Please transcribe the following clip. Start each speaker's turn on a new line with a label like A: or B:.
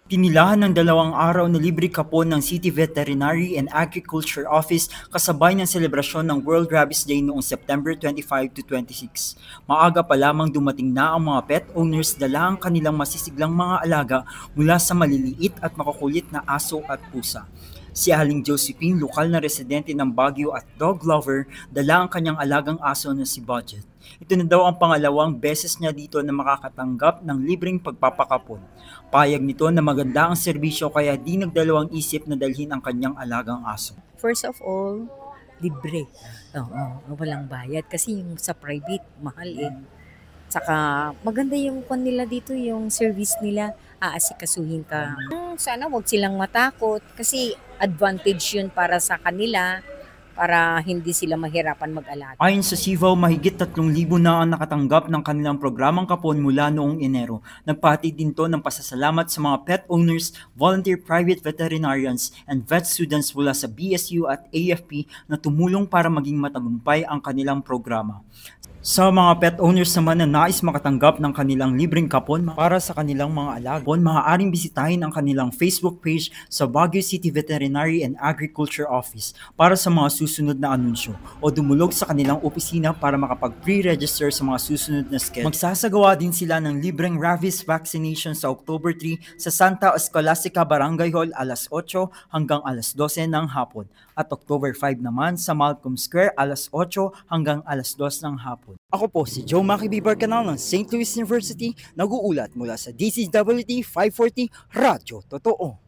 A: Pinilahan ng 2 araw na libre kapon ng City Veterinary and Agriculture Office kasabay ng selebrasyon ng World Rabies Day noong September 25 to 26. Maaga pa lamang dumating na ang mga pet owners dala ang kanilang masisiglang mga alaga mula sa maliliit at makukulit na aso at pusa. Si Aling Josephine, lokal na residente ng Baguio at dog lover, dala ang kanyang alagang aso na si Budget. Ito na daw ang pangalawang beses niya dito na makakatanggap ng libreng pagpapakapon. Payag nito na maganda ang serbisyo kaya di nagdalawang isip na dalhin ang kanyang alagang aso.
B: First of all, libre. Oo, walang bayad kasi yung sa private, mahal eh. Saka maganda yung nila dito, yung service nila, aasikasuhin ka. Sana wag silang matakot kasi advantage yun para sa kanila, para hindi sila mahirapan mag-alaga.
A: Ayon sa Sivaw, mahigit 3,000 na ang nakatanggap ng kanilang programang kapon mula noong Enero. Nagpahati din to ng pasasalamat sa mga pet owners, volunteer private veterinarians, and vet students mula sa BSU at AFP na tumulong para maging matagumpay ang kanilang programa. Sa mga pet owners naman na nais makatanggap ng kanilang libreng kapon para sa kanilang mga alaga, maaaring bisitahin ang kanilang Facebook page sa Baguio City Veterinary and Agriculture Office para sa mga susunod na anunsyo o dumulog sa kanilang opisina para makapag-pre-register sa mga susunod na schedule. Magsasagawa din sila ng libreng rabies vaccination sa October 3 sa Santa Escolastica Barangay Hall alas 8 hanggang alas 12 ng hapon at October 5 naman sa Malcolm Square alas 8 hanggang alas 2 ng hapon. Ako po si Joe Makibi Barcanal ng St. Louis University, nag-uulat mula sa DCWT 540 Radyo Totoo.